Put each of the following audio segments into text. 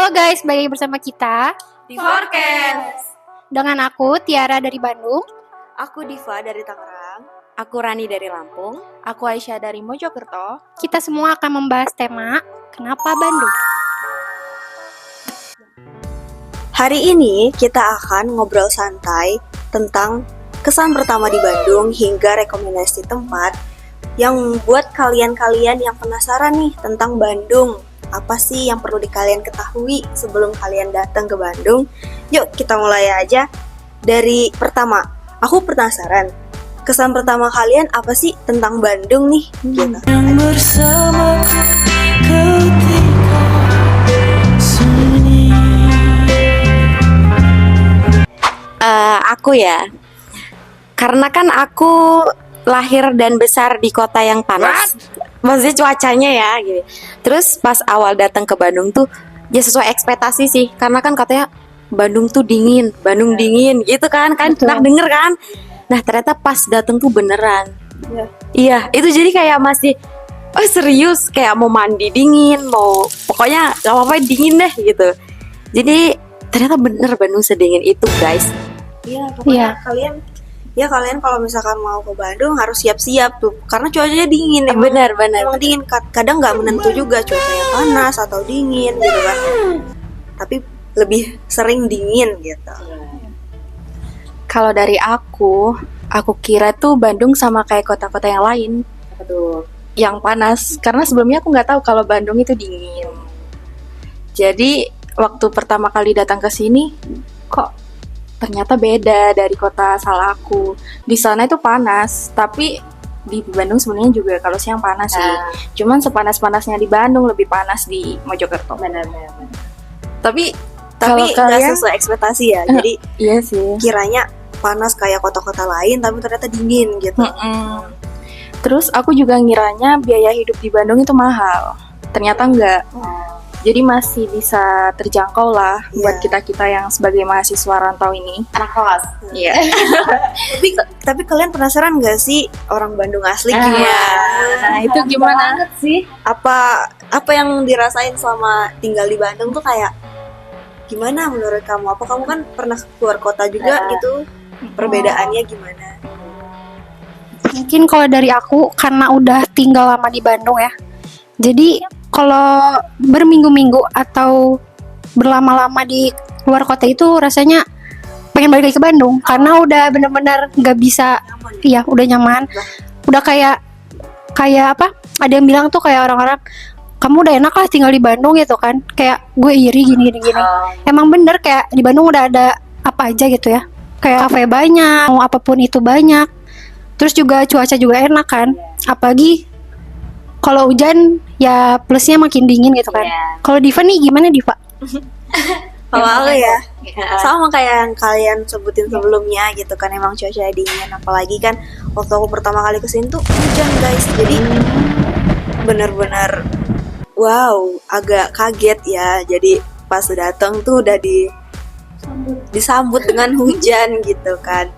Halo guys, balik lagi bersama kita di Forecast. dengan aku Tiara dari Bandung. Aku Diva dari Tangerang. Aku Rani dari Lampung. Aku Aisyah dari Mojokerto. Kita semua akan membahas tema Kenapa Bandung? Hari ini kita akan ngobrol santai tentang kesan pertama di Bandung hingga rekomendasi tempat yang buat kalian-kalian yang penasaran nih tentang Bandung. Apa sih yang perlu kalian ketahui sebelum kalian datang ke Bandung? Yuk kita mulai aja dari pertama. Aku penasaran, kesan pertama kalian apa sih tentang Bandung nih? Gitu. Aku ya, karena kan aku lahir dan besar di kota yang panas. Maksudnya cuacanya ya gitu. Terus pas awal datang ke Bandung tuh ya sesuai ekspektasi sih, karena kan katanya Bandung tuh dingin, Bandung dingin gitu kan pernah denger kan. Nah ternyata pas datang tuh beneran. Iya, itu jadi kayak masih serius, kayak mau mandi dingin, mau pokoknya gak apa-apa dingin deh gitu. Jadi ternyata bener Bandung sedingin itu guys. Iya, pokoknya kalian kalau misalkan mau ke Bandung harus siap-siap tuh, karena cuacanya dingin. Benar. Emang dingin, kadang nggak menentu juga cuacanya panas atau dingin gitu kan. Tapi lebih sering dingin gitu. Kalau dari aku kira tuh Bandung sama kayak kota-kota yang lain. Yang panas, karena sebelumnya aku nggak tahu kalau Bandung itu dingin. Jadi waktu pertama kali datang ke sini, kok ternyata beda dari kota asal aku. Di sana itu panas, tapi di Bandung sebenarnya juga kalau siang panas sih. Cuman sepanas-panasnya di Bandung, lebih panas di Mojokerto. Benar. Tapi nggak kalian sesuai ekspektasi ya. Jadi iya sih. Kiranya panas kayak kota-kota lain, tapi ternyata dingin gitu. Terus aku juga ngiranya biaya hidup di Bandung itu mahal. Ternyata enggak. Jadi masih bisa terjangkau lah buat kita-kita yang sebagai mahasiswa rantau ini. Anak kos. Iya. tapi kalian penasaran nggak sih orang Bandung asli gimana? Nah, itu gimana sih? Apa yang dirasain selama tinggal di Bandung tuh kayak gimana menurut kamu? Apa kamu kan pernah keluar kota juga gitu? Perbedaannya gimana? Mungkin kalau dari aku karena udah tinggal lama di Bandung ya. Jadi kalau berminggu-minggu atau berlama-lama di luar kota itu rasanya pengen balik lagi ke Bandung karena udah benar-benar nggak bisa. Iya, udah nyaman. Udah kayak apa? Ada yang bilang tuh kayak orang-orang, kamu udah enak lah tinggal di Bandung gitu kan. Kayak gue iri gini. Emang bener kayak di Bandung udah ada apa aja gitu ya. Kayak kafe banyak, mau apapun itu banyak. Terus juga cuaca juga enak kan. Apalagi kalau hujan ya plusnya makin dingin gitu kan. Kalau Diva nih gimana Diva? Kalau aku ya sama kayak yang kalian sebutin sebelumnya gitu kan, emang cuaca dingin. Apalagi kan waktu aku pertama kali kesini tuh hujan guys. Jadi bener-bener wow, agak kaget ya. Jadi pas datang tuh udah disambut dengan hujan gitu kan.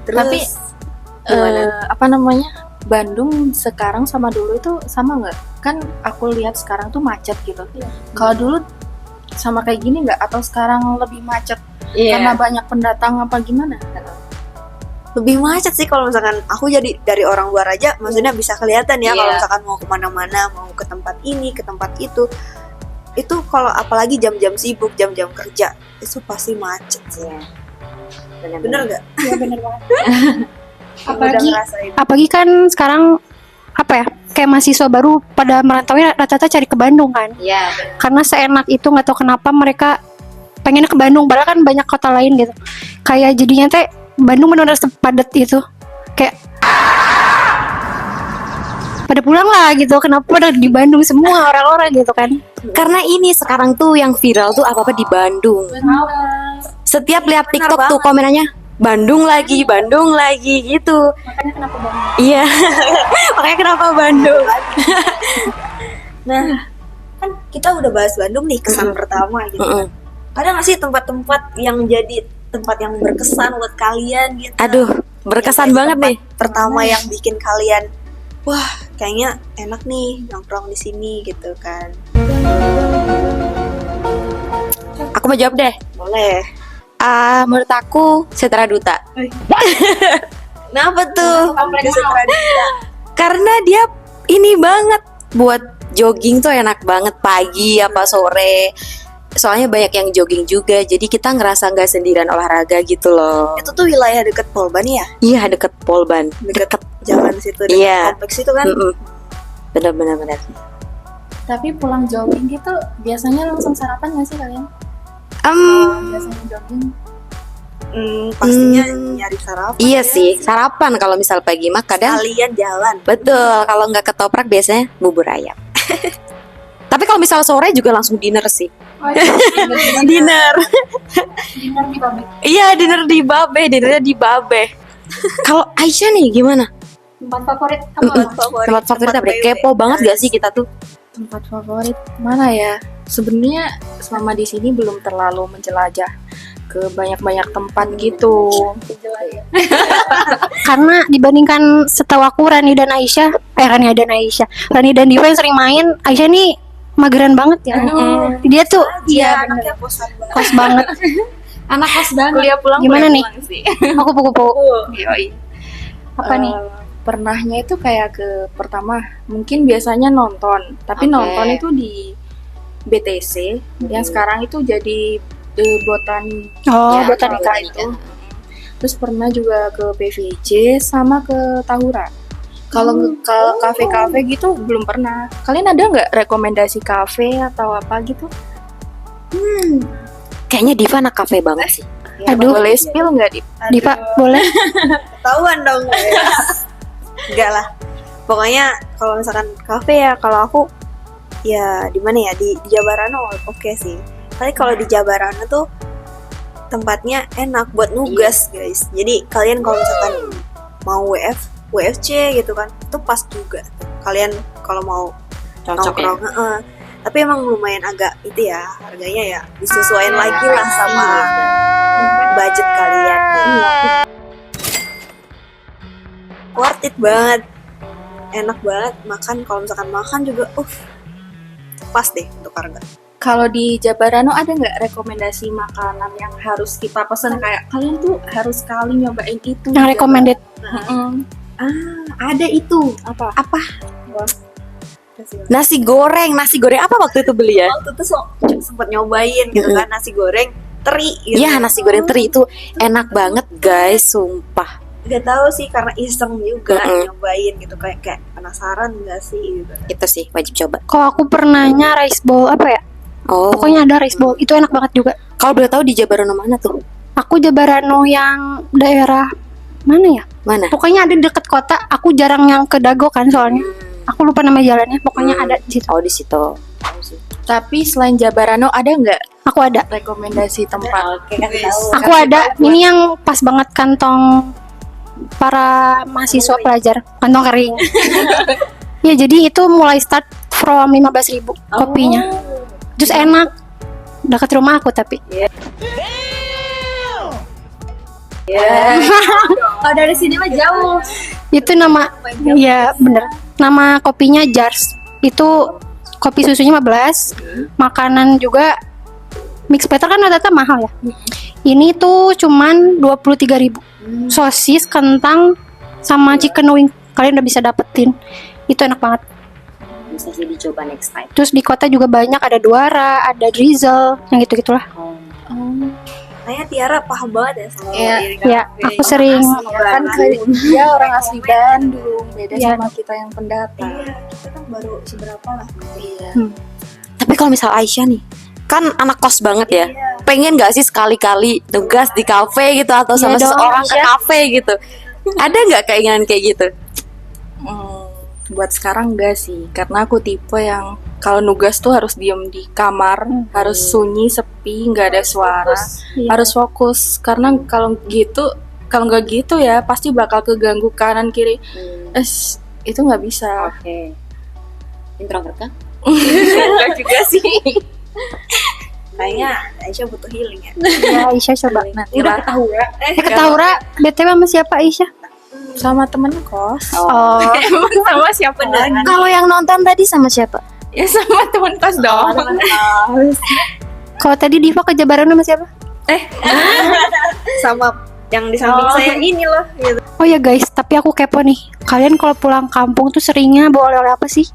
Terus tapi apa namanya? Bandung sekarang sama dulu itu sama nggak? Kan aku lihat sekarang tuh macet gitu. Kalau dulu sama kayak gini nggak? Atau sekarang lebih macet karena banyak pendatang apa gimana? Lebih macet sih kalau misalkan aku jadi dari orang luar aja, maksudnya bisa kelihatan ya kalau misalkan mau kemana-mana, mau ke tempat ini, ke tempat itu kalau apalagi jam-jam sibuk, jam-jam kerja itu pasti macet sih. Bener nggak? Iya bener banget. apalagi kan sekarang apa ya, kayak mahasiswa baru pada merantaunya rata-rata cari ke Bandung kan. Iya. Karena seenak itu, nggak tahu kenapa mereka pengennya ke Bandung, padahal kan banyak kota lain gitu. Kayak jadinya teh Bandung benar-benar sepadat itu, kayak pada pulang lah gitu. Kenapa pada di Bandung semua orang-orang gitu kan? Karena ini sekarang tuh yang viral tuh apa-apa di Bandung. Setiap lihat TikTok tuh komenannya Bandung lagi gitu. Makanya kenapa Bandung? Iya. Makanya kenapa Bandung? Nah, kan kita udah bahas Bandung nih, kesan pertama gitu. Ada nggak sih tempat-tempat yang jadi tempat yang berkesan buat kalian gitu? Aduh, berkesan banget nih. Pertama yang bikin kalian, wah kayaknya enak nih nongkrong di sini gitu kan. Aku mau jawab deh. Boleh. Menurut aku Setra Duta. Kenapa tuh? Karena dia ini banget buat jogging tuh enak banget pagi apa sore. Soalnya banyak yang jogging juga, jadi kita ngerasa nggak sendirian olahraga gitu loh. Itu tuh wilayah deket Polban ya? Iya deket Polban. Deket jalan situ, deket Iya. kompleks itu kan? Bener-bener. Tapi pulang jogging gitu biasanya langsung sarapan nggak sih kalian? Biasanya jogging. Pastinya nyari sarapan. Iya ya. sih, sarapan kalau misal pagi mah kadang. Kalian jalan. Betul, kalau nggak ketoprak biasanya bubur ayam. Tapi kalau misal sore juga langsung dinner sih. Dinner. Dinner di pabrik. Iya, dinernya di Babe. Kalau Aisyah nih gimana? Tempat favorit Tempat favorit apa? Kepo banget gak sih kita tuh? Tempat favorit mana ya? Sebenarnya selama di sini belum terlalu menjelajah ke banyak-banyak tempat gitu. Karena dibandingkan setahu aku Rani dan Diva yang sering main, Aisyah nih mageran banget ya. Dia tuh Iya, anaknya bosan banget. kos banget. Anak kos banget. Kuliah pulang Gimana kuliah nih? pulang sih. Aku kupu-kupu. Yoi. Apa nih? Pernahnya itu kayak ke pertama mungkin biasanya nonton, tapi Oke. nonton itu di BTC yang sekarang itu jadi botani. Oh, Ya, botanika kalau itu. Terus pernah juga ke PVJ sama ke Tahura. Kalau ke kafe-kafe gitu belum pernah. Kalian ada nggak rekomendasi kafe atau apa gitu? Kayaknya Diva anak kafe banget sih. Aduh. Boleh spill nggak di? Diva, boleh? Ketahuan dong. Enggak lah. Pokoknya kalau misalkan kafe ya, kalau aku ya di mana ya, di Jabarano oke sih. Tapi kalau di Jabarano tuh tempatnya enak buat nugas guys. Jadi kalian kalau misalkan mau WFC gitu kan, itu pas juga. Kalian kalau mau Cocok ya. nongkrong, tapi emang lumayan agak itu ya, harganya ya disesuaikan lagi lah sama budget kalian. Worth it banget, enak banget makan. Kalau misalkan makan juga, pas deh untuk harga. Kalau di Jabarano ada nggak rekomendasi makanan yang harus kita pesen kayak kalian tuh harus sekali nyobain itu? Yang recommended. Ada itu apa? Nasi goreng apa waktu itu beli ya? Waktu itu sempet nyobain gitu kan, nasi goreng teri gitu. Iya, nasi goreng teri itu enak banget guys, sumpah. Gak tahu sih, karena iseng juga Mm-mm. nyobain gitu, kayak penasaran gak sih gitu. Itu sih wajib coba. Kalau aku pernahnya rice bowl apa ya? Oh, Pokoknya ada rice bowl, itu enak banget juga. kalau boleh tahu di Jabarano mana tuh? Aku Jabarano yang daerah mana ya? Mana? Pokoknya ada di deket kota. Aku jarang yang ke Dago kan soalnya. Aku lupa nama jalannya. Pokoknya ada di situ. Oh, di situ. Tapi selain Jabarano ada nggak Aku ada. rekomendasi tempat? Aku ada. Ini yang pas banget kantong para mahasiswa pelajar. Kantong kering. Ya jadi itu mulai start from 15.000 kopinya. Terus enak. Dekat rumah aku tapi. Oh, dari sini mah jauh. Itu nama, ya bener. Nama kopinya Jars. Itu kopi susunya 15. Makanan juga mix peter kan rata-rata mahal ya. Ini tuh cuman 23.000. Sosis, kentang, sama chicken wing. Kalian udah bisa dapetin. Itu enak banget. Bisa sih dicoba next time. Terus di kota juga banyak, ada Duara, ada Drizzle, yang gitu-gitulah. Kayaknya Tiara paham banget ya sama Iya. diri Ya, kafe. aku sering. Kan dia orang asli Bandung, beda Iya. sama kita yang pendatang. Iya, kita kan baru seberapa lah. Iya. Tapi kalau misal Aisyah nih, kan anak kos banget ya. Pengen gak sih sekali-kali tugas di kafe gitu atau sama Iya dong, seseorang ke Aisyah. kafe gitu? Ada nggak keinginan kayak gitu? Buat sekarang enggak sih, karena aku tipe yang kalau nugas tuh harus diem di kamar, harus sunyi, sepi, nggak ada suara, Iya. harus fokus. Karena kalau nggak gitu ya pasti bakal keganggu kanan kiri. Itu nggak bisa. Oke. Introvert kan? Enggak juga sih. Kayaknya Aisyah butuh healing ya. Ya, Aisyah coba. Nanti lah Ke Taura, BTW sama siapa Aisyah? sama temen kos. Oh, Emang sama siapa lagi? Kalau yang nonton tadi sama siapa? Ya sama teman kos dong. Kalau tadi Diva ke Jabaran sama siapa? Sama yang di samping saya ini loh gitu. Oh ya guys, tapi aku kepo nih. Kalian kalau pulang kampung tuh seringnya bawa oleh-oleh apa sih?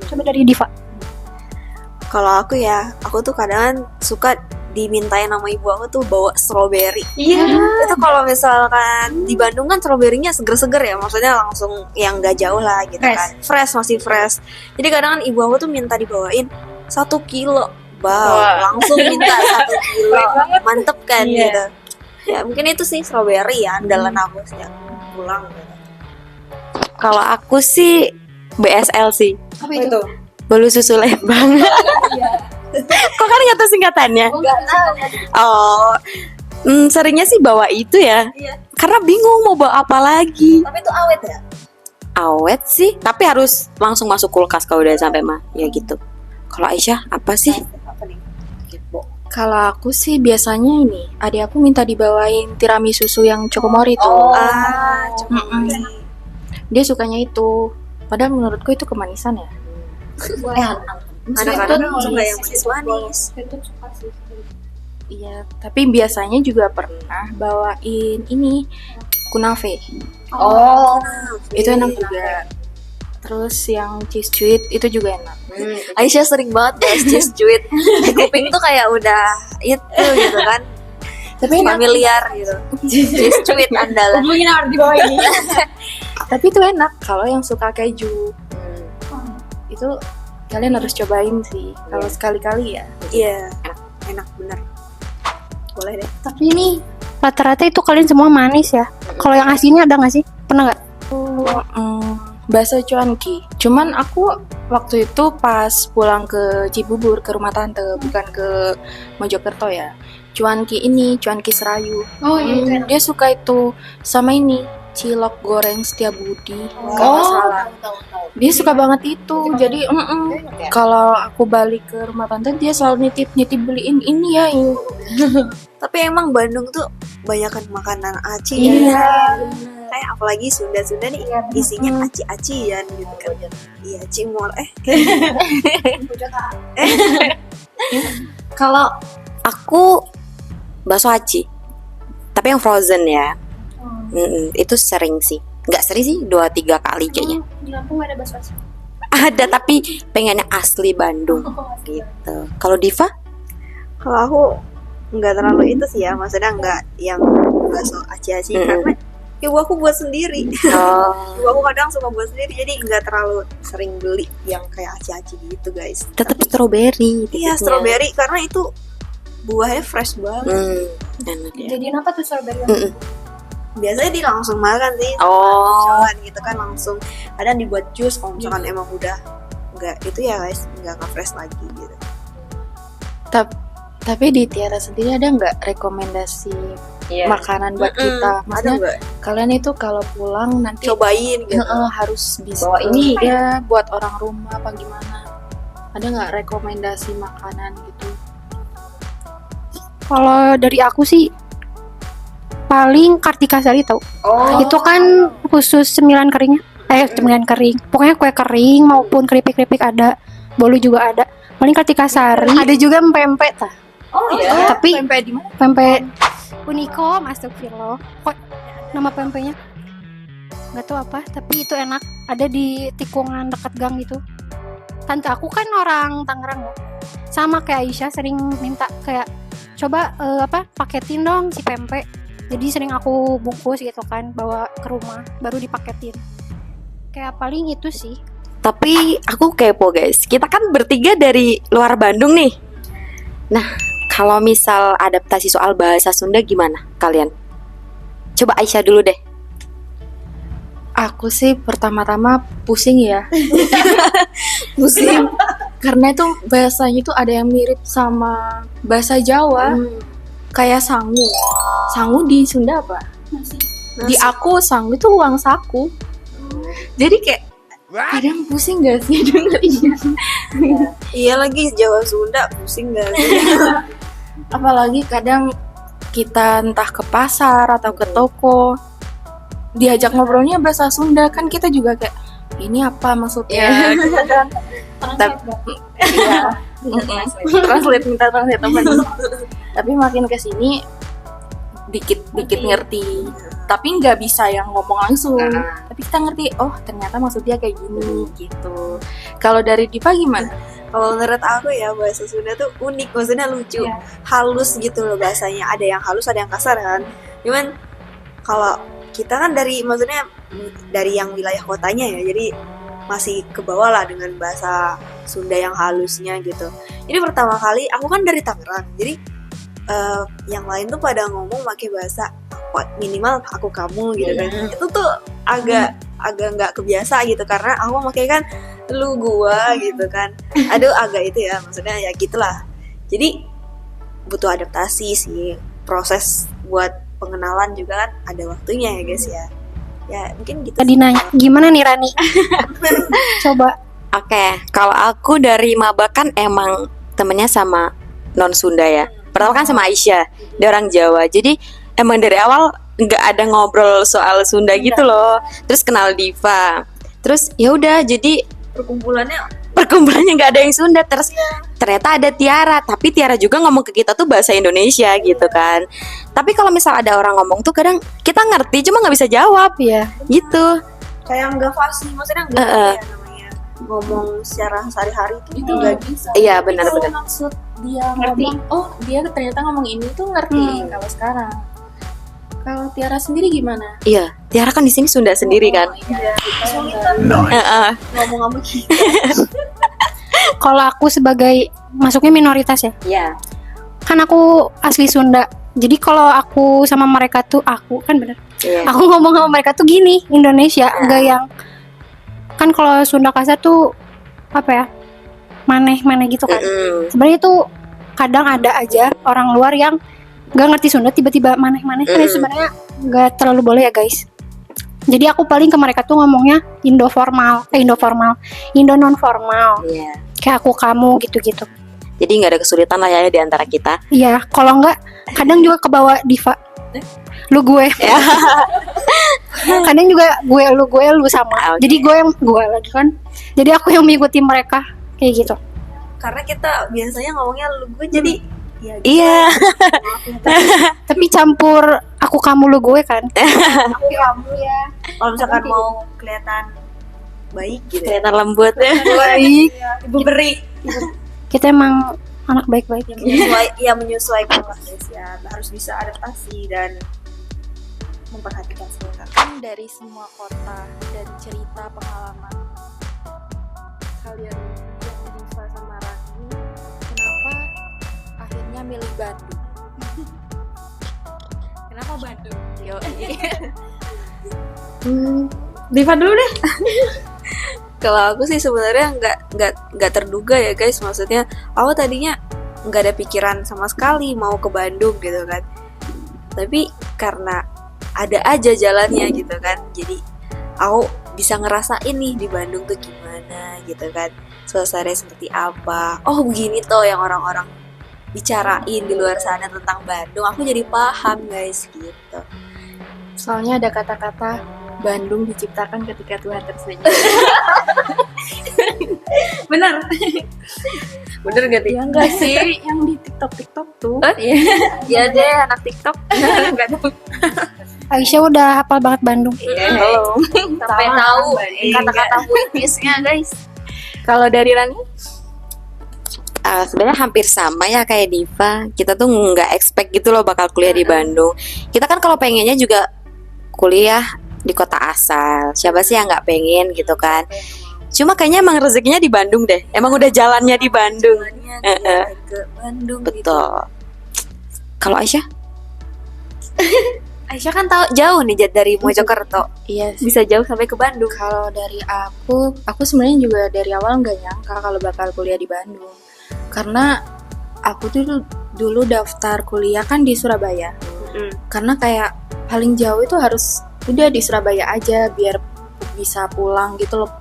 Coba dari Diva. Kalau aku ya, aku tuh kadang suka dimintain sama ibu aku tuh bawa strawberry. Iya. Itu kalau misalkan di Bandung kan stroberinya seger-seger ya, maksudnya langsung yang gak jauh lah gitu kan. Fresh, masih fresh. Jadi kadang kan ibu aku tuh minta dibawain 1 kilo. Langsung minta 1 kilo. Mantep kan gitu. Ya mungkin itu sih strawberry ya, andalan aku sejak pulang gitu. Kalau aku sih BSL sih. Apa itu? Bolu susu Lembang. Kok kan nggak tahu singkatannya? Oh, seringnya sih bawa itu ya. Iya. Karena bingung mau bawa apa lagi. Tapi itu awet ya? Awet sih, tapi harus langsung masuk kulkas kalau udah sampai mah. Ya gitu. Kalau Aisyah apa sih? Apa nih? Kalau aku sih biasanya ini, adik aku minta dibawain tiramisu susu yang Chokomori tuh. Coba. Dia sukanya itu. Padahal menurutku itu kemanisan ya. Anak-anak suka yang manis-manis. Iya, tapi biasanya juga pernah bawain ini kunafe. Itu enak juga. Terus yang cheese treat itu juga enak. Aisyah sering banget bahas cheese treat. Di kuping tuh kayak udah itu gitu kan. Tapi enak. Familiar gitu. Cheese treat andalan. Mungkin harus di bawah ini. Tapi itu enak kalau yang suka keju. Itu kalian harus cobain sih. Kalau sekali-kali ya. Iya, enak bener. Boleh deh. Tapi ini rata-rata itu kalian semua manis ya. Kalau yang asinnya ada nggak sih? Pernah nggak? Bakso cuanki. Cuman aku waktu itu pas pulang ke Cibubur ke rumah tante, bukan ke Mojokerto ya. Cuanki ini, cuanki Serayu. Oh iya. Dia suka itu sama ini cilok goreng Setiabudi. Kalau nggak salah. Dia suka banget itu. Jadi kalau aku balik ke rumah tante dia selalu nitip beliin ini ya. Ini. Tapi emang Bandung tuh banyakan makanan aci Iya. ya. Kayak apalagi Sunda-Sunda nih isinya aci-acian gitu kan. Iya, cimol Kalau aku bakso aci, tapi yang frozen ya. Itu sering sih. Nggak sering sih, 2-3 kali kayaknya. Di Lampung nggak ada bakso aci. Ada tapi pengennya asli Bandung gitu. Kalau Diva? Kalau aku nggak terlalu itu sih ya, maksudnya nggak yang bakso aci-aci karena ibu aku buat sendiri. Ibu aku kadang suka buat sendiri, jadi nggak terlalu sering beli yang kayak aci-aci gitu guys. Tetap strawberry. Iya, strawberry karena itu buahnya fresh banget. Enak ya. Jadiin apa tuh strawberry? Biasanya dia langsung makan sih. Oh. Misalkan gitu kan langsung. Kadang dibuat jus kalau misalkan emang udah nggak itu ya guys, nggak fresh lagi gitu. Tapi di Tiara sendiri ada nggak rekomendasi makanan buat kita? Ada Maksudnya nggak? kalian itu kalau pulang nanti Cobain gitu. harus bisa Bawa ini. ya buat orang rumah apa gimana? Ada nggak rekomendasi makanan gitu? Kalau dari aku sih paling Kartika Sari tau. Itu kan khusus cemilan keringnya. Cemilan kering. Pokoknya kue kering maupun keripik-keripik ada. Bolu juga ada. Paling Kartika Sari. Ada juga pempek tah. Oh iya. Tapi Pempek di mana? pempek Uniko masuk Firlo. Kok nama pempeknya? Nggak tahu apa, tapi itu enak. Ada di tikungan dekat gang gitu. Tante aku kan orang Tangerang ya. Sama kayak Aisyah sering minta kayak coba paketin dong si pempek. Jadi sering aku bungkus gitu kan, bawa ke rumah baru dipaketin. Kayak paling itu sih. Tapi aku kepo guys. Kita kan bertiga dari luar Bandung nih. Nah, kalau misal adaptasi soal bahasa Sunda gimana kalian? Coba Aisyah dulu deh. Aku sih pertama-tama pusing ya. Pusing. Karena itu bahasanya itu ada yang mirip sama bahasa Jawa. Kayak sangu. Sangu di Sunda apa? Di aku sangu itu uang saku. Jadi kayak kadang pusing gak sih dengerinnya? Iya lagi Jawa Sunda pusing gak sih? Apalagi kadang kita entah ke pasar atau ke toko diajak ngobrolnya bahasa Sunda kan kita juga kayak ini apa maksudnya gitu kan. Iya. Translate, minta translate teman. Tapi makin kesini dikit ngerti. Tapi nggak bisa yang ngomong langsung. Tapi kita ngerti, oh ternyata maksud dia kayak gini gitu. Kalau dari Diva gimana? Kalau menurut aku ya bahasa Sunda tuh unik, maksudnya lucu, halus gitu loh bahasanya. Ada yang halus, ada yang kasar kan. Cuman kalau kita kan maksudnya dari yang wilayah kotanya ya, jadi masih ke bawah lah dengan bahasa Sunda yang halusnya gitu. Ini pertama kali aku kan dari Tangerang, jadi yang lain tuh pada ngomong pakai bahasa minimal aku kamu gitu kan. Itu tuh agak nggak kebiasa gitu karena aku pakai kan lu gua gitu kan. Aduh agak itu ya, maksudnya ya gitulah. Jadi butuh adaptasi sih, proses buat pengenalan juga kan ada waktunya ya guys ya. Ya mungkin gitu. Tadi nanya gimana nih Rani? Coba. Oke, kalau aku dari maba kan emang temennya sama non Sunda ya. Pertama kan sama Aisyah, dia orang Jawa. Jadi emang dari awal nggak ada ngobrol soal Sunda gitu loh. Terus kenal Diva. Terus ya udah, jadi perkumpulannya nggak ada yang Sunda. Terus ternyata ada Tiara, tapi Tiara juga ngomong ke kita tuh bahasa Indonesia gitu kan. Tapi kalau misal ada orang ngomong tuh kadang kita ngerti, cuma nggak bisa jawab Ya. gitu. Kayak nggak fasih, maksudnya nggak apa ya namanya ngomong secara sehari-hari Itu tuh nggak bisa. Iya benar-benar. Itu maksud dia Ngerti. ngomong, oh dia ternyata ngomong ini tuh ngerti. Kalau sekarang, kalau Tiara sendiri gimana? Iya, Tiara kan di sini Sunda sendiri kan. kesulitan ngomong gitu. Kalau aku sebagai masuknya minoritas ya. Iya. Kan aku asli Sunda. Jadi kalau aku sama mereka tuh aku kan bener. Iya. Aku ngomong sama mereka tuh gini, Indonesia, enggak yang kan kalau Sunda kasar tuh apa ya? Maneh-maneh gitu kan. Sebenarnya tuh kadang ada aja orang luar yang nggak ngerti Sunda tiba-tiba maneh-maneh kan itu sebenarnya nggak terlalu boleh ya guys. Jadi aku paling ke mereka tuh ngomongnya Indo non formal. Iya. Kayak aku kamu gitu-gitu. Jadi nggak ada kesulitan lah ya di antara kita. Iya, kalau nggak kadang juga kebawa Diva. Lu gue. Kadang juga gue lu sama. Oke. Jadi gue lagi kan. Jadi aku yang mengikuti mereka kayak gitu. Karena kita biasanya ngomongnya lu gue jadi ya gitu. Iya. Tapi campur aku kamu lu gue kan. Aku kamu ya. Kalau misalkan mau kelihatan baik gitu. Ya. Kelihatan lembut. Baik. Ibu beri Kita emang anak baik-baik. menyesuaikan lah guys ya. Harus bisa adaptasi dan memperhatikan semua. Kan dari semua kota dan cerita pengalaman kalian yang Diva sama Rani, kenapa akhirnya milih Bandung? Kenapa Bandung? Yo, Diva dulu deh. Kalau aku sih sebenarnya nggak terduga ya guys, maksudnya aku tadinya nggak ada pikiran sama sekali mau ke Bandung gitu kan, tapi karena ada aja jalannya gitu kan, jadi aku bisa ngerasain nih di Bandung tuh gimana gitu kan, suasananya seperti apa, oh begini tuh yang orang-orang bicarain di luar sana tentang Bandung, aku jadi paham guys gitu. soalnya ada kata-kata Bandung diciptakan ketika Tuhan tersenyum. Bener gak Ya enggak sih, yang di TikTok tuh. ya deh anak TikTok nggak tahu Aisyah udah hafal banget Bandung. Belum. sampai tahu kata-kata puitisnya guys. Kalau dari Rani? Sebenarnya hampir sama ya kayak Diva. Kita tuh nggak expect gitu loh bakal kuliah di Bandung. Kita kan kalau pengennya juga kuliah di kota asal. Siapa sih yang nggak pengen gitu kan? Cuma kayaknya emang rezekinya di Bandung deh. Emang udah jalannya di Bandung. Ke Bandung gitu. Betul. Kalau Aisyah? Aisyah kan tahu jauh nih dari Mojokerto, Iya sih. bisa jauh sampai ke Bandung. Kalau dari aku sebenarnya juga dari awal nggak nyangka kalau bakal kuliah di Bandung. Karena aku tuh dulu daftar kuliah kan di Surabaya. Karena kayak paling jauh itu harus udah di Surabaya aja biar bisa pulang gitu loh.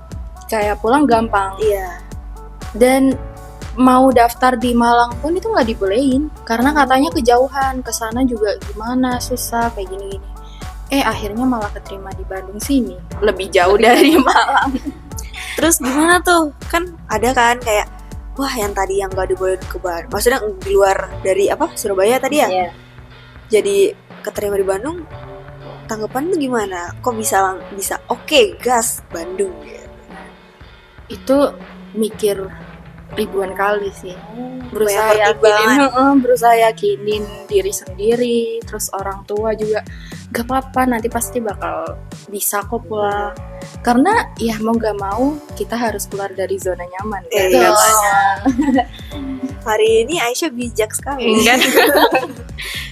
Kayak pulang gampang. Iya. Dan mau daftar di Malang pun itu nggak dibolehin karena katanya kejauhan, ke sana juga gimana susah kayak gini-gini. Akhirnya malah keterima di Bandung sini, lebih jauh dari Malang. Terus gimana tuh? Kan ada kan kayak wah yang tadi yang gak dibolehin ke Bandung, maksudnya di luar dari Surabaya tadi ya, Iya. jadi keterima di Bandung, tanggapan lu gimana? Kok bisa oke gas Bandung gitu? Itu mikir ribuan kali sih. Banyak pertimbangan. Berusaha yakinin diri sendiri, terus orang tua juga gak apa-apa, nanti pasti bakal bisa kok pulang. Karena ya mau gak mau kita harus keluar dari zona nyaman kan, Iya. katanya. Hari ini Aisyah bijak sekali.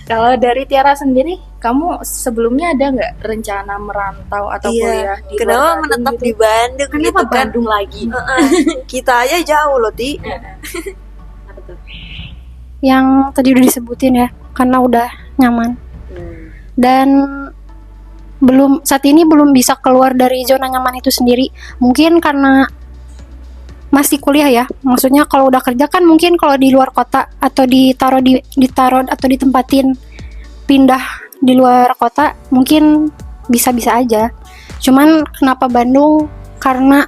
Kalau dari Tiara sendiri, kamu sebelumnya ada nggak rencana merantau atau Iya. kuliah di Kenapa luar Bandung menetap gitu? di Bandung Kenapa gitu kan? Bandung lagi? Kita aja jauh loh, Ti. Apa tuh? Yang tadi udah disebutin ya, karena udah nyaman. Dan saat ini belum bisa keluar dari zona nyaman itu sendiri. Mungkin karena masih kuliah ya. Maksudnya kalau udah kerja kan mungkin kalau di luar kota atau ditaruh atau ditempatin pindah di luar kota mungkin bisa-bisa aja. Cuman kenapa Bandung? Karena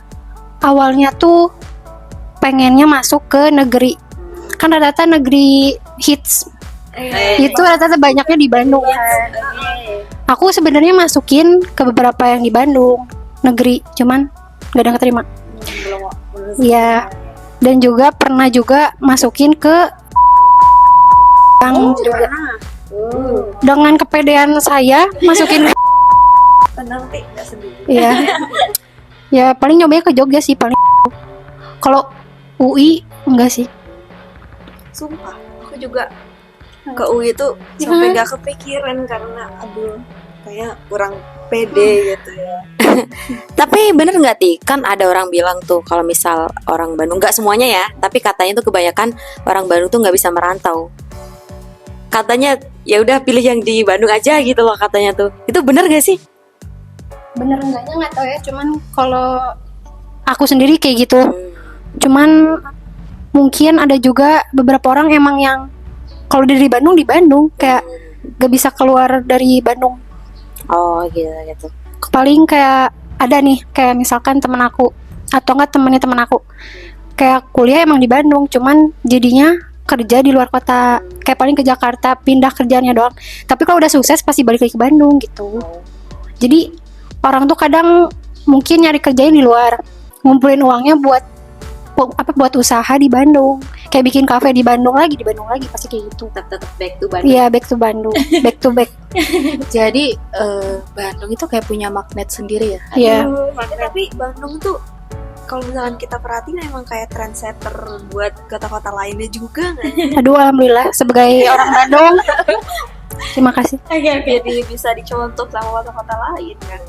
awalnya tuh pengennya masuk ke negeri. Kan rata-rata negeri hits. Itu rata-rata banyaknya di Bandung. Aku sebenarnya masukin ke beberapa yang di Bandung negeri, cuman gak ada yang keterima. Iya. Dan juga pernah juga masukin ke yang juga dengan kepedean saya masukin. Tenang, Ti, enggak sedih. Iya. Ya paling nyobanya ke Jogja sih paling. Kalau UI enggak sih. Sumpah, aku juga ke UI tuh sampai gak kepikiran karena kayak kurang pede gitu ya. Tapi bener nggak Ti? Kan ada orang bilang tuh kalau misal orang Bandung, nggak semuanya ya, tapi katanya tuh kebanyakan orang Bandung tuh nggak bisa merantau. Katanya ya udah pilih yang di Bandung aja gitu loh katanya tuh. Itu bener gak sih? Bener enggaknya nggak tahu ya, cuman kalau aku sendiri kayak gitu. Cuman mungkin ada juga beberapa orang emang yang kalau dari Bandung di Bandung kayak gak bisa keluar dari Bandung. Oh gitu. Paling kayak ada nih kayak misalkan temen aku atau enggak temennya temen aku kayak kuliah emang di Bandung, cuman jadinya kerja di luar kota, kayak paling ke Jakarta pindah kerjaannya doang. Tapi kalau udah sukses pasti balik lagi ke Bandung gitu. Jadi orang tuh kadang mungkin nyari kerjain di luar, ngumpulin uangnya buat usaha di Bandung, kayak bikin kafe di Bandung lagi pasti kayak gitu. Tetap back to Bandung. Iya, back to Bandung, back to back. Jadi Bandung itu kayak punya magnet sendiri ya. Iya. Tapi Bandung tuh kalau misalkan kita perhatiin emang kayak trendsetter buat kota-kota lainnya juga nggak? Aduh, alhamdulillah sebagai orang Bandung. Terima kasih. Jadi bisa dicontoh sama kota-kota lain kan.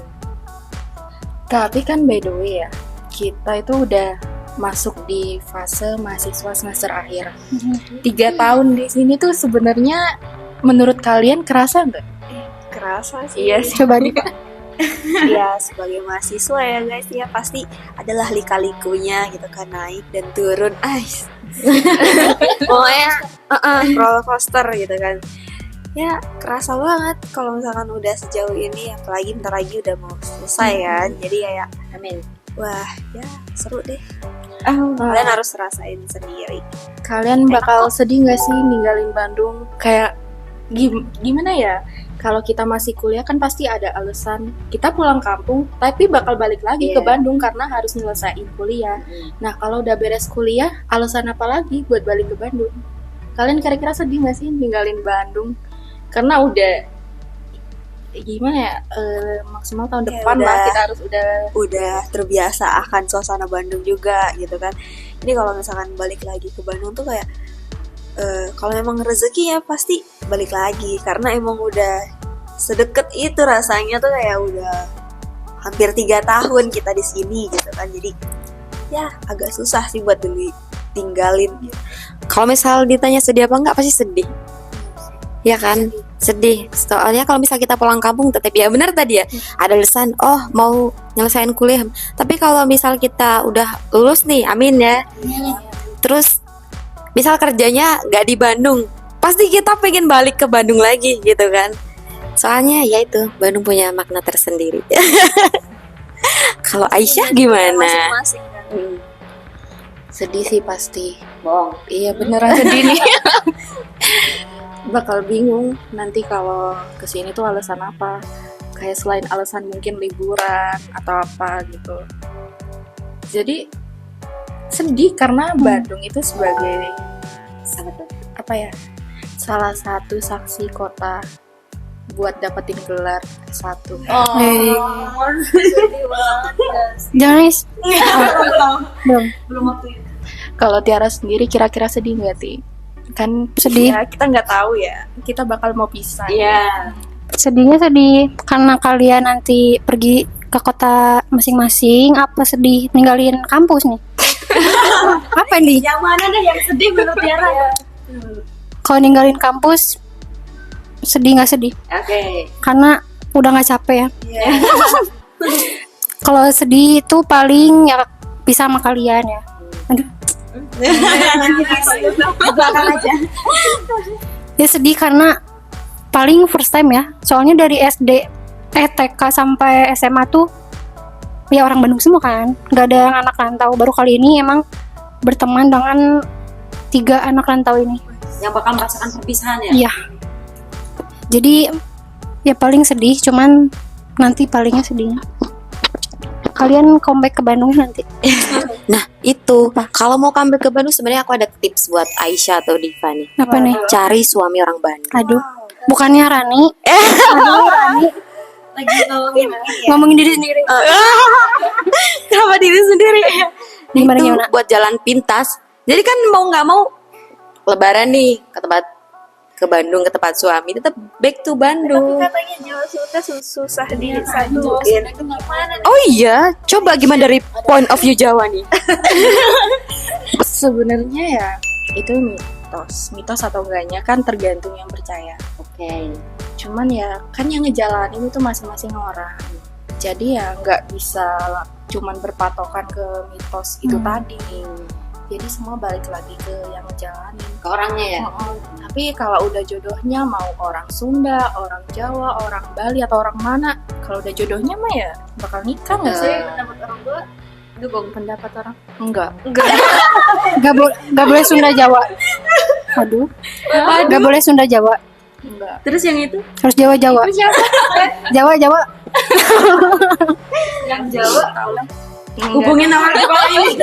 Tapi kan by the way ya, kita itu udah masuk di fase mahasiswa semester akhir. 3 tahun di sini tuh sebenarnya menurut kalian kerasa nggak? Kerasa sih. Iya sih. Coba nih. Ya sebagai mahasiswa ya guys ya pasti adalah lika-likunya gitu kan, naik dan turun. Pokoknya roller coaster gitu kan. Ya kerasa banget kalau misalkan udah sejauh ini, apalagi bentar lagi udah mau selesai kan. Jadi kayak Amin. wah ya seru deh. Kalian harus rasain sendiri. Kalian bakal sedih nggak sih ninggalin Bandung? Kayak gimana ya? Kalau kita masih kuliah kan pasti ada alasan kita pulang kampung, tapi bakal balik lagi ke Iya. Bandung karena harus nyelesain kuliah. Nah kalau udah beres kuliah, alasan apa lagi buat balik ke Bandung? Kalian kira-kira sedih nggak sih ninggalin Bandung? Karena udah gimana ya, maksimal tahun Kayak depan lah udah- kita harus Udah terbiasa akan suasana Bandung juga gitu kan. Ini kalau misalkan balik lagi ke Bandung tuh kayak kalau emang rezeki ya pasti balik lagi, karena emang udah sedekat itu rasanya tuh, kayak udah hampir 3 tahun kita di sini gitu kan. Jadi ya agak susah sih buat tinggalin gitu. Kalau misal ditanya sedih apa enggak, pasti sedih. Ya kan? Sedih. Soalnya kalau misal kita pulang kampung tetap ya benar tadi ya. Ada alasan, oh mau nyelesain kuliah. Tapi kalau misal kita udah lulus nih, amin ya. Terus misal kerjanya nggak di Bandung, pasti kita pengen balik ke Bandung lagi gitu kan. Soalnya ya itu, Bandung punya makna tersendiri. Kalau Aisyah gimana? Masing-masing kan. Sedih sih pasti. Bohong. Iya beneran sedih nih. Bakal bingung nanti kalau kesini tuh alasan apa. Kayak selain alasan mungkin liburan atau apa gitu. Jadi sedih karena Bandung itu sebagai apa ya, salah satu saksi kota buat dapetin gelar S1. Jangan guys. Belum. Kalau Tiara sendiri kira-kira sedih nggak Ti? Kan Sedih. ya, kita nggak tahu ya, kita bakal mau pisah. Iya. Sedihnya sedih karena kalian nanti pergi ke kota masing-masing. Apa sedih ninggalin kampus nih? Apa nih? Yang mana deh yang sedih menurut Tiara? Kalau ninggalin kampus sedih nggak sedih? Oke. Karena udah nggak capek ya. Kalau sedih itu paling ya pisah sama kalian ya. Aduh. Ya sedih karena paling first time ya. Soalnya dari SD, TK sampai SMA tuh ya orang Bandung semua kan. Nggak ada yang anak rantau. Baru kali ini emang berteman dengan 3 anak rantau ini. Yang bakal merasakan perpisahan ya? Iya. Jadi ya paling sedih, cuman nanti palingnya sedihnya. Kalian comeback ke Bandung nanti. Nah, itu kalau mau comeback ke Bandung sebenarnya aku ada tips buat Aisyah atau Diva nih. Apa nih? Cari suami orang Bandung. Aduh, bukannya Rani. Aduh, Rani. Lagi ngomongin Ngomongin diri sendiri. Kenapa diri sendiri? Gimana, Itu gimana? buat jalan pintas. Jadi kan mau nggak mau Lebaran nih ke Bandung ke tempat suami, tetap back to Bandung. Katanya Jawa Sunda susah disatuin. Oh iya, coba gimana dari point of view Jawa nih? Sebenarnya ya itu mitos atau enggaknya kan tergantung yang percaya. Oke. Cuman ya kan yang ngejalanin itu masing-masing orang. Jadi ya nggak bisa cuman berpatokan ke mitos itu tadi. Jadi semua balik lagi ke yang ngejalanin. Ke orangnya ya? Tapi kalau udah jodohnya mau orang Sunda, orang Jawa, orang Bali atau orang mana, kalau udah jodohnya mah ya bakal nikah nggak sih? Pendapat orang tua? Dukung. Pendapat orang? Enggak. Gak boleh Sunda Jawa. Aduh. Gak boleh Sunda Jawa. Enggak. Terus yang itu? Harus Jawa. Jawa. Yang Jawa tahu. Hubungin nomor kepala ini.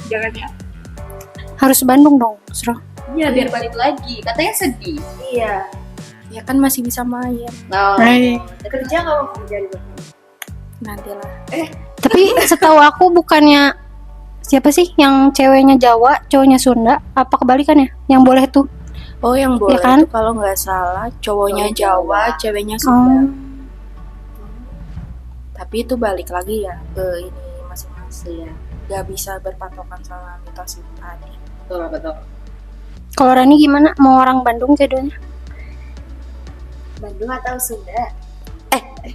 Jangan ya. Harus Bandung dong, Sro. Iya, biar balik lagi. Katanya sedih. Iya. Ya kan masih bisa main. Oh. Hai. Kerja nggak mau kerja di Bandung? Nantilah. Tapi setahu aku bukannya siapa sih yang ceweknya Jawa, cowoknya Sunda? Apa kebalikannya? Yang boleh tuh? Oh yang boleh kan? itu kalau nggak salah cowoknya Cowok Jawa, Jawa. ceweknya Sunda. Oh. Tapi itu balik lagi ya ke ini masing-masing. Iya. Gak bisa berpatokan sama mitos itu tadi. Betul. Kalau Rani gimana? Mau orang Bandung jodohnya? Bandung atau Sunda?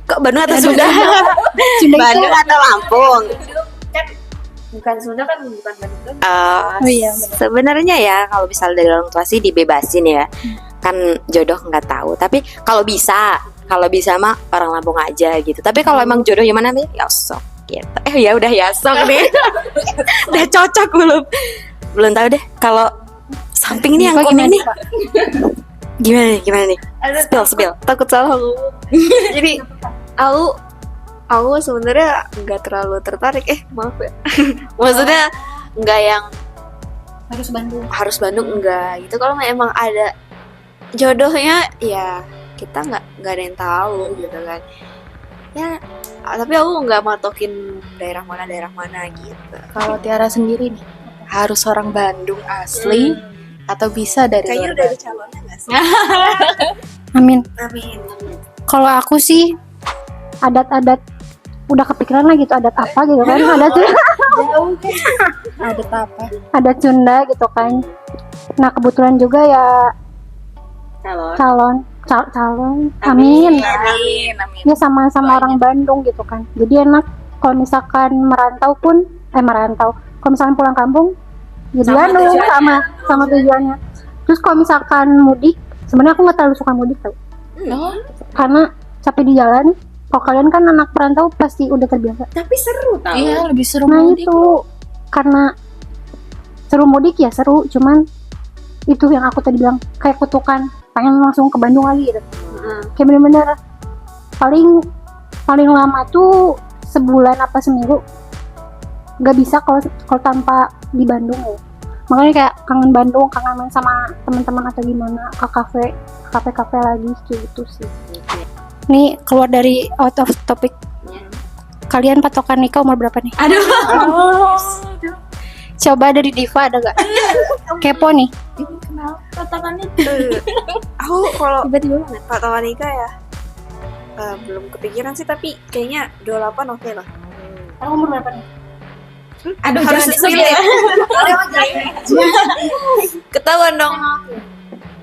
Kok Bandung atau Sunda? Sunda itu Bandung atau Lampung? Bukan Sunda kan bukan Bandung kan? Oh iya, benar. Sebenarnya ya kalau misalnya dari orang tua sih dibebasin ya. Kan jodoh nggak tahu. Tapi kalau bisa mah orang Lampung aja gitu. Tapi kalau emang jodohnya mana nih? Ya sok gitu. Ya udah ya sok deh. Udah cocok belum? Belum tahu deh. Kalau samping ini yang Diva komen gimana, nih. Pak? Gimana nih? Spill. Takut salah ngomong. Jadi aku sebenarnya nggak terlalu tertarik. Maaf ya. Maksudnya nggak yang harus Bandung enggak gitu. Kalau emang ada jodohnya ya kita nggak ada yang tahu gitu kan. Ya tapi aku nggak matokin daerah mana gitu. Kalau Tiara sendiri nih harus orang Bandung asli atau bisa dari Kayaknya luar udah ada Bandung? calonnya nggak sih? Amin. Amin. Kalau aku sih adat-adat udah kepikiran lah gitu, adat apa gitu kan? Adat Ada apa? adat Sunda gitu kan. Nah, kebetulan juga ya calon. Amin. Amin. Ya sama orang Bandung gitu kan. Jadi enak kalau misalkan merantau. Kalau misalkan pulang kampung jadi Bandung sama tujuannya. Terus kalau misalkan mudik, sebenarnya aku nggak terlalu suka mudik tau. Oh, Karena capek di jalan. Kalau kalian kan anak perantau pasti udah terbiasa. Tapi seru tau. iya lebih seru Nah mudik. itu karena seru mudik ya seru, cuman itu yang aku tadi bilang kayak kutukan, pengen langsung ke Bandung lagi gitu. Kayak bener-bener paling lama tuh sebulan apa seminggu, nggak bisa kalau tanpa di Bandung ya. Makanya kayak kangen Bandung, kangen main sama teman-teman atau gimana, ke kafe lagi gitu sih. Nih keluar dari out of topic. Kalian patokan nikah umur berapa nih? Aduh. Coba dari Diva ada gak? Kepo nih. Aku kalau Tiba-tiba patokan nikah ya belum kepikiran sih, tapi kayaknya 28 oke lah. Kamu umur berapa nih? Aduh, Harus jangan disebut disebut ya. ya. Ketahuan dong.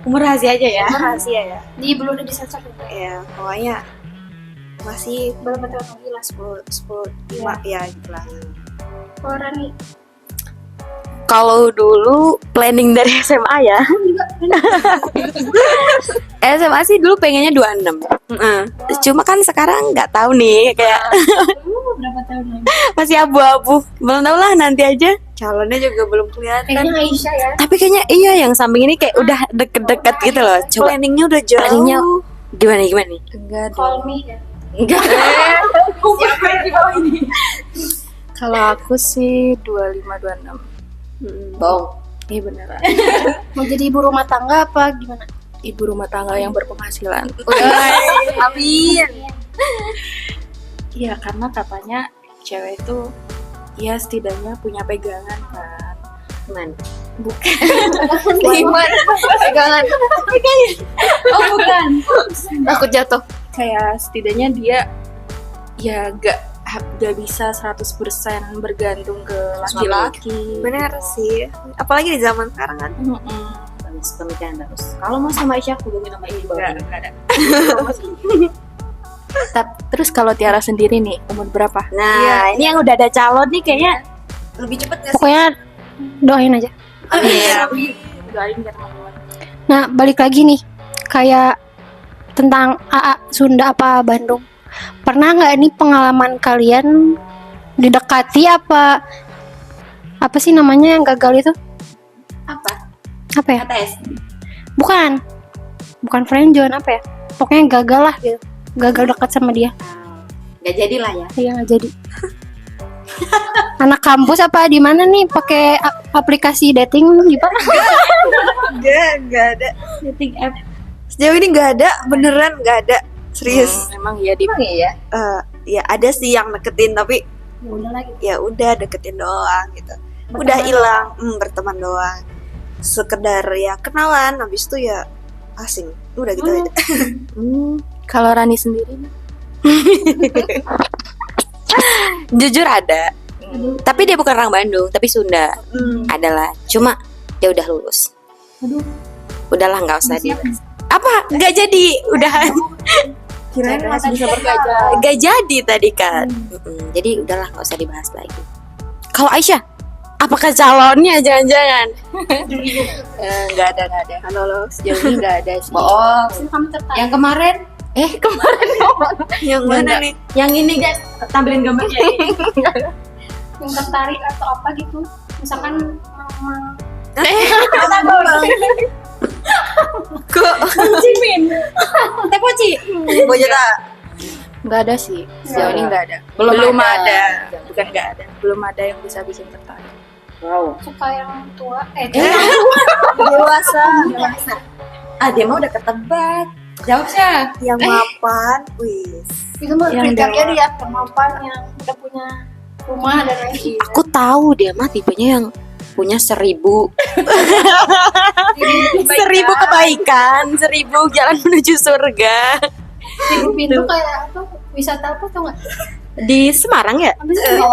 Umur rahasia aja ya. Rahasia ya. Di belum udah disensor ya? Ya, pokoknya masih Berapa tahun lagi lah? 10 5 ya gitu lah. Kalau Rani Kalau dulu planning dari SMA ya. SMA sih dulu pengennya 26. Cuma kan sekarang nggak tahu nih, kayak berapa tahun lagi? masih abu-abu. Belum tahu lah, nanti aja. Calonnya juga belum kelihatan. Kayaknya Aisyah ya. Tapi kayaknya iya, yang samping ini kayak udah deket-deket gitu loh. Coba Planningnya udah jauh. planningnya gimana nih? Enggak Call me ya. Enggak. Kalau aku sih 25-26. Bohong. Iya beneran. Mau jadi ibu rumah tangga apa gimana? Ibu rumah tangga yang berpenghasilan. Amin. Iya, karena katanya cewek itu ya setidaknya punya pegangan kan. Gimana? Gimana? Pegangan. Oh bukan. Takut jatuh. Kayak setidaknya dia ya gak bisa 100% bergantung ke laki-laki. Bener sih. Apalagi di zaman sekarang kan. Pemikiran terus. Kalau mau sama Aisyah, hubungin sama ibu. Enggak ada. Terus kalau Tiara sendiri nih umur berapa? Nah, ini yang udah ada calon nih kayaknya. Lebih cepet gak sih? Pokoknya doain aja. Iya. Doain ya teman-teman. Nah, balik lagi nih. Kayak tentang AA Sunda apa Bandung. Pernah nggak nih pengalaman kalian didekati apa sih namanya yang gagal itu? Apa ya? KTS. Bukan friendzone, apa ya? Pokoknya gagal lah gitu. Gagal dekat sama dia. Gak jadilah ya. Iya nggak jadi. Anak kampus apa di mana nih pakai aplikasi dating gimana? Enggak ada. Dating app. Sejauh ini nggak ada, beneran nggak ada. Serius. Emang iya di ya. Ya ada sih yang deketin, tapi Ya udah lagi. ya udah deketin doang gitu. Udah hilang, berteman doang. Sekedar ya kenalan, habis itu ya asing. Udah gitu aja. Kalau Rani sendiri nih? Jujur ada. Tapi dia bukan orang Bandung, tapi Sunda. Adalah. Cuma dia udah lulus. Udahlah, nggak usah dibahas. Apa? Nggak jadi. Udahan. Kirain masih bisa berkaca. Nggak jadi tadi kan. Jadi udahlah, nggak usah dibahas lagi. Kalau Aisyah, apakah calonnya jangan-jangan? Nggak ada. Kalau lo sejauh ini nggak ada sih. Bohong. Kamu tertarik? Yang kemarin? Yang mana nih? Yang ini guys, tampilin gambarnya ini. Yang tertarik atau apa gitu? Misalkan mama Kok Teh poci. Bojot Nggak ada sih. Sejauh ini nggak ada. Belum ada. Bukan nggak ada. Belum ada yang bisa bikin tertarik. suka yang tua dewasa Ah, dia mah udah ketebak. Jawab sih. yang mapan, wis. itu mah Yang kriteria dewasa. dia kemampuan yang udah punya rumah dan lain-lain. Aku tahu dia mah tipenya yang punya 1000 kebaikan, 1000 jalan menuju surga. Pintu kayak apa wisata apa tuh nggak? Di Semarang ya?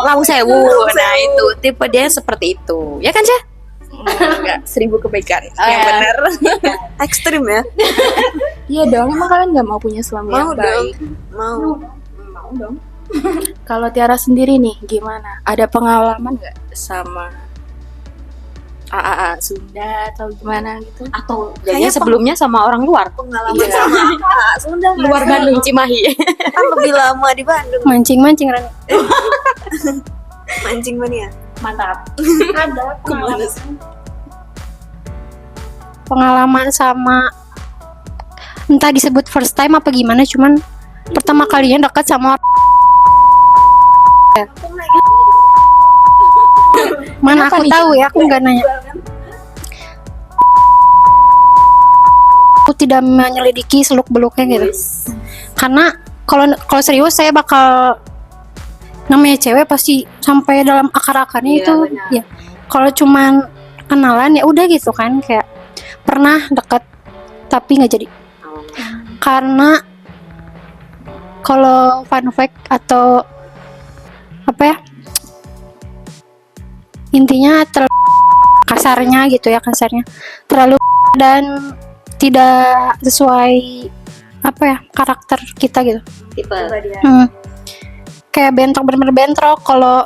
Lawang Sewu. Nah, itu tipe dia seperti itu. Ya kan, Syah? Enggak, 1000 kebaikan. Yang benar. Ekstrim ya. Iya dong, emang kalian nggak mau punya suami Mau yang baik? Mau. Mau dong. Kalau Tiara sendiri nih, gimana? Ada pengalaman nggak sama AAA Sunda atau gimana gitu? Atau Kayaknya jadinya sebelumnya sama orang luar? Pengalaman Iya. sama Sunda Luar Bandung, Cimahi. kan lebih lama di Bandung. Mancing Ren. Mancing mania. Mantap. Ada pengalaman sama entah disebut first time apa gimana, cuman pertama kalinya dekat sama mana aku tahu ya, aku nggak nanya. Aku tidak menyelidiki seluk beluknya gitu, karena kalau serius saya bakal, namanya cewek pasti sampai dalam akar-akarnya itu ya. Kalau cuman kenalan ya udah gitu kan, kayak pernah deket tapi nggak jadi. Karena kalau fun fact atau apa ya, intinya terlalu kasarnya gitu ya, kasarnya terlalu dan tidak sesuai apa ya, karakter kita gitu. Tipe. Kayak bentrok, bener-bener bentrok. Kalau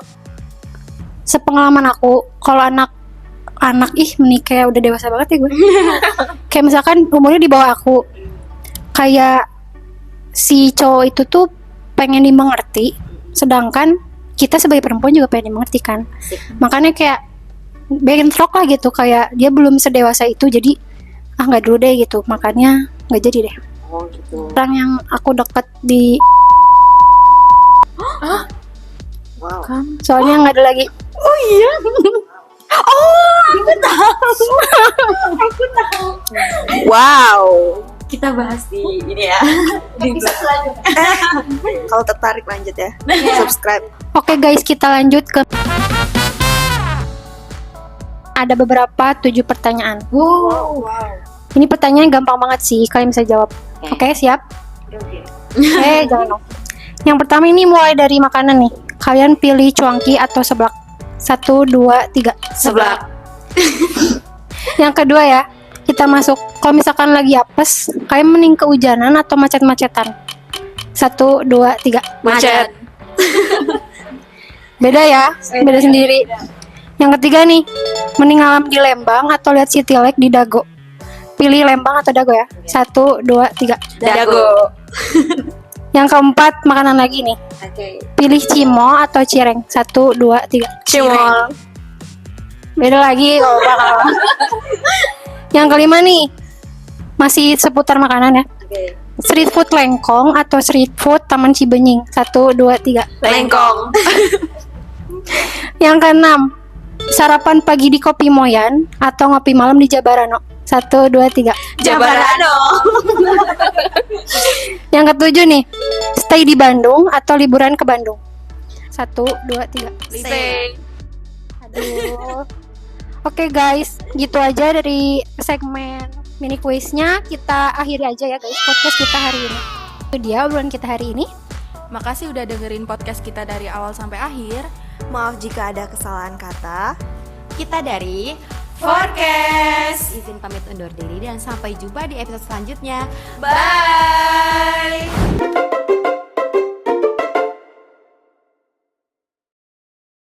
sepengalaman aku, kalau anak menikah udah dewasa banget ya gue. Kayak misalkan umurnya di bawah aku, kayak si cowok itu tuh pengen dimengerti, sedangkan kita sebagai perempuan juga pengen dimengerti kan. Makanya kayak bentrok lah gitu, kayak dia belum sedewasa itu, jadi nggak dulu deh gitu, makanya nggak jadi deh. Oh gitu. Orang yang aku deket di Wow. soalnya nggak ada lagi. Wow. Kita bahas di ini ya. Kalau tertarik lanjut ya. Subscribe. Oke guys, kita lanjut ke ada beberapa 7 pertanyaan. Ini pertanyaan gampang banget sih, kalian bisa jawab. Oke, siap? Jangan dong. Yang pertama ini mulai dari makanan nih. Kalian pilih cuanki atau seblak? 1, 2, 3. Seblak. Yang kedua ya, kita masuk. Kalau misalkan lagi apes, kalian mending kehujanan atau macet-macetan? 1, 2, 3. Macet. Beda ya, beda sendiri. Yang ketiga nih, mending alam di Lembang atau lihat City Lake di Dago? Pilih Lembang atau Dago ya? 1, 2, 3. Dago. Yang keempat, makanan lagi nih. Oke. Pilih Cimol atau Cireng? 1, 2, 3. Cimol. Beda lagi kalau bakal. Yang kelima nih, masih seputar makanan ya. Oke. Street food Lengkong atau street food Taman Cibenying? 1, 2, 3. Lengkong. Yang keenam, sarapan pagi di Kopi Moyan atau ngopi malam di Jabarano? 1, 2, 3. Jabarano. Yang ketujuh nih, stay di Bandung atau liburan ke Bandung? 1, 2, 3. Stay. Aduh. Oke guys, gitu aja dari segmen mini quiznya. Kita akhiri aja ya guys podcast kita hari ini. Itu dia obrolan kita hari ini. Makasih udah dengerin podcast kita dari awal sampai akhir. Maaf jika ada kesalahan kata. Kita dari Forecast. Izin pamit undur diri dan sampai jumpa di episode selanjutnya. Bye.